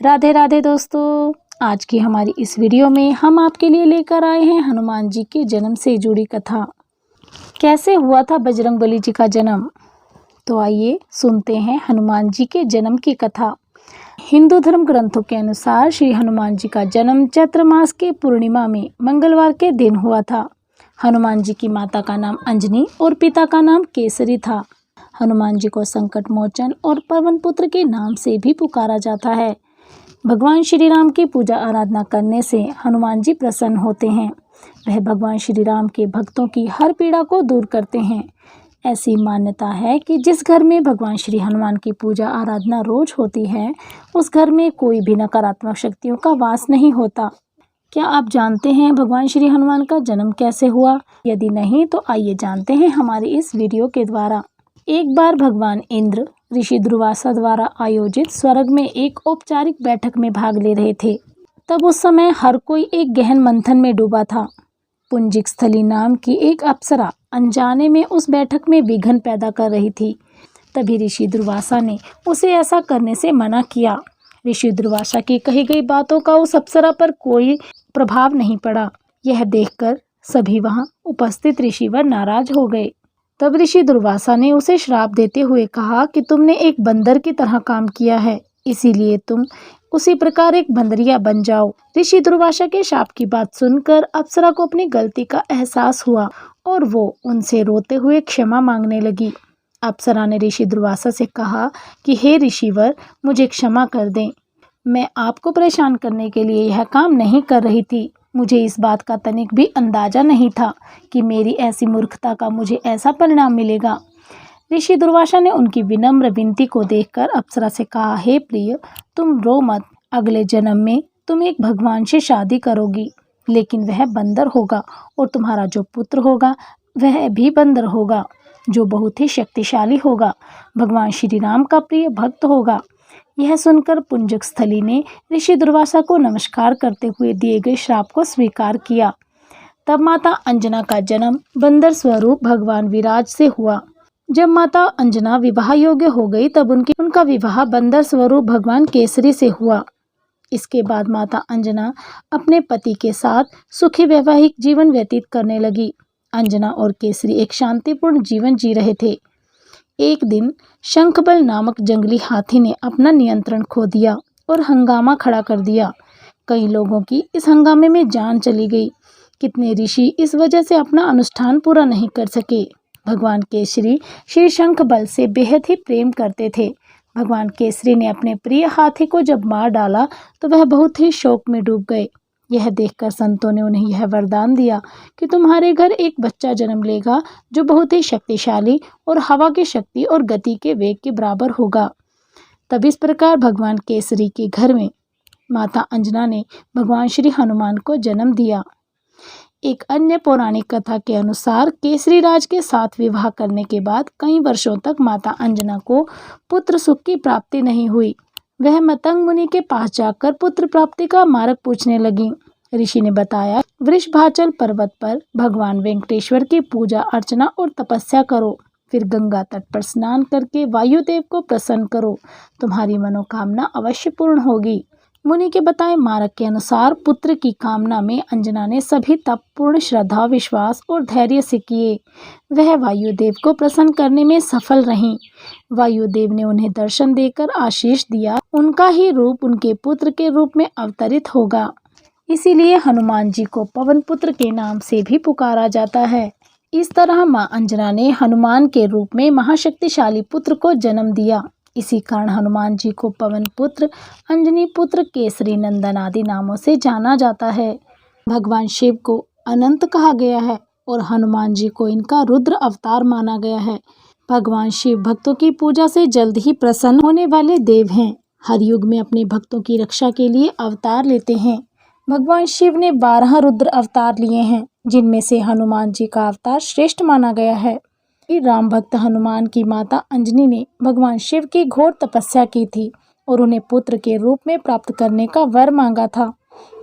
राधे राधे दोस्तों, आज की हमारी इस वीडियो में हम आपके लिए लेकर आए हैं हनुमान जी के जन्म से जुड़ी कथा। कैसे हुआ था बजरंगबली जी का जन्म? तो आइए सुनते हैं हनुमान जी के जन्म की कथा। हिंदू धर्म ग्रंथों के अनुसार श्री हनुमान जी का जन्म चैत्र मास के पूर्णिमा में मंगलवार के दिन हुआ था। हनुमान जी की माता का नाम अंजनी और पिता का नाम केसरी था। हनुमान जी को संकट मोचन और पवन पुत्र के नाम से भी पुकारा जाता है। भगवान श्री राम की पूजा आराधना करने से हनुमान जी प्रसन्न होते हैं। वह भगवान श्री राम के भक्तों की हर पीड़ा को दूर करते हैं। ऐसी मान्यता है कि जिस घर में भगवान श्री हनुमान की पूजा आराधना रोज होती है, उस घर में कोई भी नकारात्मक शक्तियों का वास नहीं होता। क्या आप जानते हैं भगवान श्री हनुमान का जन्म कैसे हुआ? यदि नहीं तो आइए जानते हैं हमारी इस वीडियो के द्वारा। एक बार भगवान इंद्र ऋषि दुर्वासा द्वारा आयोजित स्वर्ग में एक औपचारिक बैठक में भाग ले रहे थे। तब उस समय हर कोई एक गहन मंथन में डूबा था। पुंजिक स्थली नाम की एक अप्सरा अनजाने में उस बैठक में विघ्न पैदा कर रही थी। तभी ऋषि दुर्वासा ने उसे ऐसा करने से मना किया। ऋषि दुर्वासा की कही गई बातों का उस अप्सरा पर कोई प्रभाव नहीं पड़ा। यह देखकर सभी वहां उपस्थित ऋषिवर नाराज हो गए। तब ऋषि दुर्वासा ने उसे श्राप देते हुए कहा कि तुमने एक बंदर की तरह काम किया है, इसीलिए तुम उसी प्रकार एक बंदरिया बन जाओ। ऋषि दुर्वासा के शाप की बात सुनकर अप्सरा को अपनी गलती का एहसास हुआ और वो उनसे रोते हुए क्षमा मांगने लगी। अप्सरा ने ऋषि दुर्वासा से कहा कि हे ऋषिवर, मुझे क्षमा कर दें। मैं आपको परेशान करने के लिए यह काम नहीं कर रही थी। मुझे इस बात का तनिक भी अंदाजा नहीं था कि मेरी ऐसी मूर्खता का मुझे ऐसा परिणाम मिलेगा। ऋषि दुर्वासा ने उनकी विनम्र विनती को देखकर अप्सरा से कहा, हे प्रिय, तुम रो मत। अगले जन्म में तुम एक भगवान से शादी करोगी, लेकिन वह बंदर होगा और तुम्हारा जो पुत्र होगा वह भी बंदर होगा, जो बहुत ही शक्तिशाली होगा, भगवान श्री राम का प्रिय भक्त होगा। यह सुनकर पुंजक स्थली ने ऋषि दुर्वासा को नमस्कार करते हुए दिए गए श्राप को स्वीकार किया। तब माता अंजना का जन्म बंदर स्वरूप भगवान विराज से हुआ। जब माता अंजना विवाह योग्य हो गई तब उनका विवाह बंदर स्वरूप भगवान केसरी से हुआ। इसके बाद माता अंजना अपने पति के साथ सुखी वैवाहिक जीवन व्यतीत करने लगी। अंजना और केसरी एक शांतिपूर्ण जीवन जी रहे थे। एक दिन शंखबल नामक जंगली हाथी ने अपना नियंत्रण खो दिया और हंगामा खड़ा कर दिया। कई लोगों की इस हंगामे में जान चली गई। कितने ऋषि इस वजह से अपना अनुष्ठान पूरा नहीं कर सके। भगवान केसरी श्री शंखबल से बेहद ही प्रेम करते थे। भगवान केसरी ने अपने प्रिय हाथी को जब मार डाला तो वह बहुत ही शोक में डूब गए। यह देखकर संतों ने उन्हें यह वरदान दिया कि तुम्हारे घर एक बच्चा जन्म लेगा जो बहुत ही शक्तिशाली और हवा की शक्ति और गति के वेग के बराबर होगा। तब इस प्रकार भगवान केसरी के घर में माता अंजना ने भगवान श्री हनुमान को जन्म दिया। एक अन्य पौराणिक कथा के अनुसार केसरी राज के साथ विवाह करने के बाद कई वर्षों तक माता अंजना को पुत्र सुख की प्राप्ति नहीं हुई। वह मतंग मुनि के पास जाकर पुत्र प्राप्ति का मार्ग पूछने लगी। ऋषि ने बताया, वृषभाचल पर्वत पर भगवान वेंकटेश्वर की पूजा अर्चना और तपस्या करो, फिर गंगा तट पर स्नान करके वायुदेव को प्रसन्न करो, तुम्हारी मनोकामना अवश्य पूर्ण होगी। मुनि के बताए मार्ग के अनुसार पुत्र की कामना में अंजना ने सभी तप, पूर्ण श्रद्धा, विश्वास और धैर्य से किए। वह वायुदेव को प्रसन्न करने में सफल रहीं। वायुदेव ने उन्हें दर्शन देकर आशीष दिया, उनका ही रूप उनके पुत्र के रूप में अवतरित होगा। इसीलिए हनुमान जी को पवन पुत्र के नाम से भी पुकारा जाता है। इस तरह मां अंजना ने हनुमान के रूप में महाशक्तिशाली पुत्र को जन्म दिया। इसी कारण हनुमान जी को पवन पुत्र, अंजनी पुत्र, केसरी नंदन आदि नामों से जाना जाता है। भगवान शिव को अनंत कहा गया है और हनुमान जी को इनका रुद्र अवतार माना गया है। भगवान शिव भक्तों की पूजा से जल्द ही प्रसन्न होने वाले देव हैं। हर युग में अपने भक्तों की रक्षा के लिए अवतार लेते हैं। भगवान शिव ने 12 रुद्र अवतार लिए हैं, जिनमें से हनुमान जी का अवतार श्रेष्ठ माना गया है। राम भक्त हनुमान की माता अंजनी ने भगवान शिव की घोर तपस्या की थी और उन्हें पुत्र के रूप में प्राप्त करने का वर मांगा था।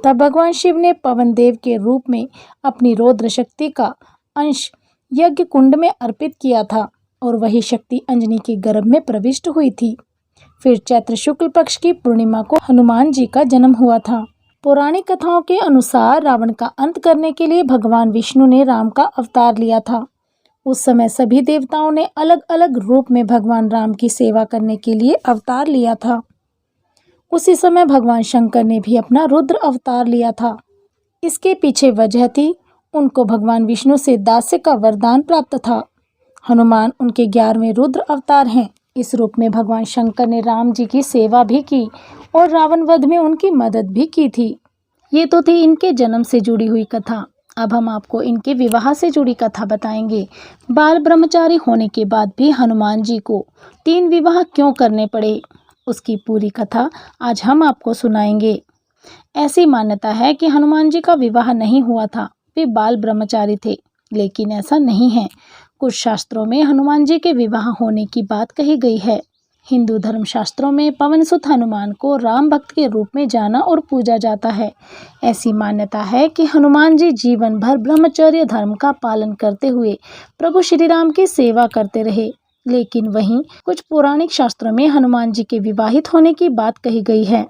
तब भगवान शिव ने पवन देव के रूप में अपनी रौद्र शक्ति का अंश यज्ञ कुंड में अर्पित किया था और वही शक्ति अंजनी के गर्भ में प्रविष्ट हुई थी। फिर चैत्र शुक्ल पक्ष की पूर्णिमा को हनुमान जी का जन्म हुआ था। पौराणिक कथाओं के अनुसार रावण का अंत करने के लिए भगवान विष्णु ने राम का अवतार लिया था। उस समय सभी देवताओं ने अलग अलग रूप में भगवान राम की सेवा करने के लिए अवतार लिया था। उसी समय भगवान शंकर ने भी अपना रुद्र अवतार लिया था। इसके पीछे वजह थी, उनको भगवान विष्णु से दास्य का वरदान प्राप्त था। हनुमान उनके 11वें रुद्र अवतार हैं। इस रूप में भगवान शंकर ने राम जी की सेवा भी की और रावण वध में उनकी मदद भी की थी। ये तो थी इनके जन्म से जुड़ी हुई कथा। अब हम आपको इनके विवाह से जुड़ी कथा बताएंगे। बाल ब्रह्मचारी होने के बाद भी हनुमान जी को 3 विवाह क्यों करने पड़े, उसकी पूरी कथा आज हम आपको सुनाएंगे। ऐसी मान्यता है कि हनुमान जी का विवाह नहीं हुआ था, वे बाल ब्रह्मचारी थे, लेकिन ऐसा नहीं है। कुछ शास्त्रों में हनुमान जी के विवाह होने की बात कही गई है। हिंदू धर्म शास्त्रों में पवनसुत हनुमान को राम भक्त के रूप में जाना और पूजा जाता है। ऐसी मान्यता है कि हनुमान जी जीवन भर ब्रह्मचर्य धर्म का पालन करते हुए प्रभु श्री राम की सेवा करते रहे। लेकिन वहीं कुछ पौराणिक शास्त्रों में हनुमान जी के विवाहित होने की बात कही गई है।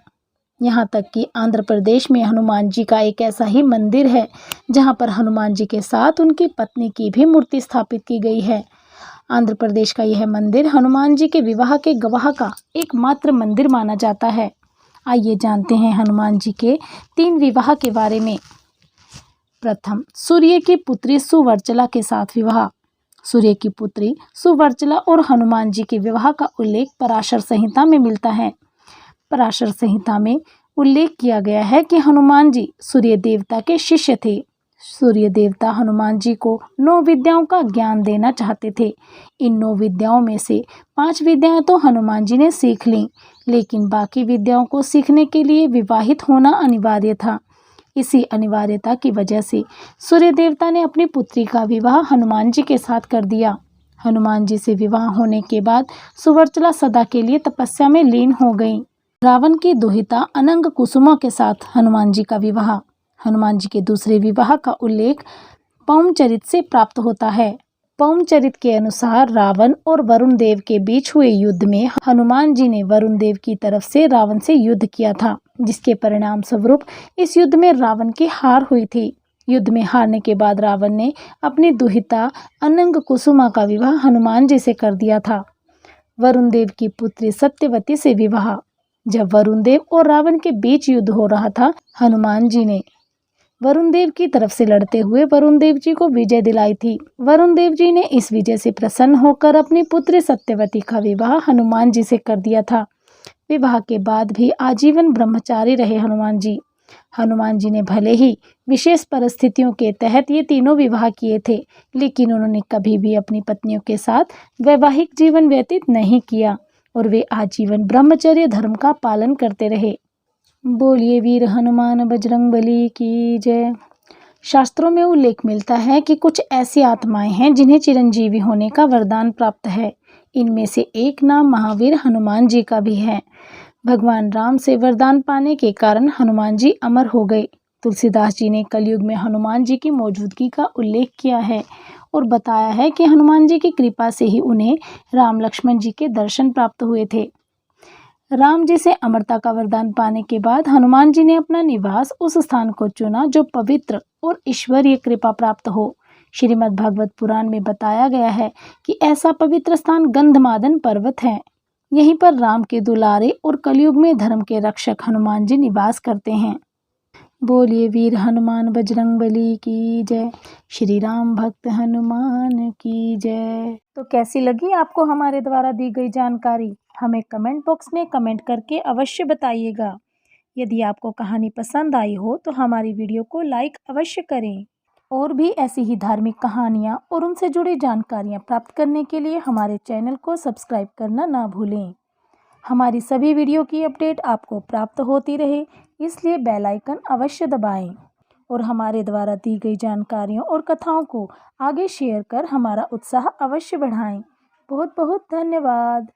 यहाँ तक कि आंध्र प्रदेश में हनुमान जी का एक ऐसा ही मंदिर है जहाँ पर हनुमान जी के साथ उनकी पत्नी की भी मूर्ति स्थापित की गई है। आंध्र प्रदेश का यह मंदिर हनुमान जी के विवाह के गवाह का एकमात्र मंदिर माना जाता है। आइए जानते हैं हनुमान जी के 3 विवाह के बारे में। प्रथम, सूर्य की पुत्री सुवर्चला के साथ विवाह। सूर्य की पुत्री सुवर्चला और हनुमान जी के विवाह का उल्लेख पराशर संहिता में मिलता है। पराशर संहिता में उल्लेख किया गया है कि हनुमान जी सूर्य देवता के शिष्य थे। सूर्य देवता हनुमान जी को 9 विद्याओं का ज्ञान देना चाहते थे। इन 9 विद्याओं में से 5 विद्याएं तो हनुमान जी ने सीख लीं, लेकिन बाकी विद्याओं को सीखने के लिए विवाहित होना अनिवार्य था। इसी अनिवार्यता की वजह से सूर्य देवता ने अपनी पुत्री का विवाह हनुमान जी के साथ कर दिया। हनुमान जी से विवाह होने के बाद सुवर्चला सदा के लिए तपस्या में लीन हो गईं। रावण की दुहिता अनंग कुसुमा के साथ हनुमान जी का विवाह। हनुमान जी के दूसरे विवाह का उल्लेख पौमचरित से प्राप्त होता है। पौमचरित के अनुसार रावण और वरुण देव के बीच हुए युद्ध में हनुमान जी ने वरुण देव की तरफ से रावण से युद्ध किया था, जिसके परिणाम स्वरूप इस युद्ध में रावण की हार हुई थी। युद्ध में हारने के बाद रावण ने अपनी दुहिता अनंग कुसुमा का विवाह हनुमान जी से कर दिया था। वरुण देव की पुत्री सत्यवती से विवाह। जब वरुण देव और रावण के बीच युद्ध हो रहा था, हनुमान जी ने वरुण देव की तरफ से लड़ते हुए वरुण देव जी को विजय दिलाई थी। वरुण देव जी ने इस विजय से प्रसन्न होकर अपनी पुत्री सत्यवती का विवाह हनुमान जी से कर दिया था। विवाह के बाद भी आजीवन ब्रह्मचारी रहे हनुमान जी। हनुमान जी ने भले ही विशेष परिस्थितियों के तहत ये तीनों विवाह किए थे, लेकिन उन्होंने कभी भी अपनी पत्नियों के साथ वैवाहिक जीवन व्यतीत नहीं किया और वे आजीवन ब्रह्मचर्य धर्म का पालन करते रहे। बोलिए वीर हनुमान बजरंगबली की जय। शास्त्रों में उल्लेख मिलता है कि कुछ ऐसी आत्माएं हैं जिन्हें चिरंजीवी होने का वरदान प्राप्त है। इनमें से एक नाम महावीर हनुमान जी का भी है। भगवान राम से वरदान पाने के कारण हनुमान जी अमर हो गए। तुलसीदास जी ने कलयुग में हनुमान जी की मौजूदगी का उल्लेख किया है और बताया है कि हनुमान जी की कृपा से ही उन्हें राम लक्ष्मण जी के दर्शन प्राप्त हुए थे। राम जी से अमरता का वरदान पाने के बाद हनुमान जी ने अपना निवास उस स्थान को चुना जो पवित्र और ईश्वरीय कृपा प्राप्त हो। श्रीमद् भागवत पुराण में बताया गया है कि ऐसा पवित्र स्थान गंधमादन पर्वत है। यहीं पर राम के दुलारे और कलयुग में धर्म के रक्षक हनुमान जी निवास करते हैं। बोलिए वीर हनुमान बजरंगबली की जय। श्री राम भक्त हनुमान की जय। तो कैसी लगी आपको हमारे द्वारा दी गई जानकारी? हमें कमेंट बॉक्स में कमेंट करके अवश्य बताइएगा। यदि आपको कहानी पसंद आई हो तो हमारी वीडियो को लाइक अवश्य करें। और भी ऐसी ही धार्मिक कहानियाँ और उनसे जुड़ी जानकारियाँ प्राप्त करने के लिए हमारे चैनल को सब्सक्राइब करना ना भूलें। हमारी सभी वीडियो की अपडेट आपको प्राप्त होती रहे, इसलिए बेल आइकन अवश्य दबाएं और हमारे द्वारा दी गई जानकारियों और कथाओं को आगे शेयर कर हमारा उत्साह अवश्य बढ़ाएं। बहुत बहुत धन्यवाद।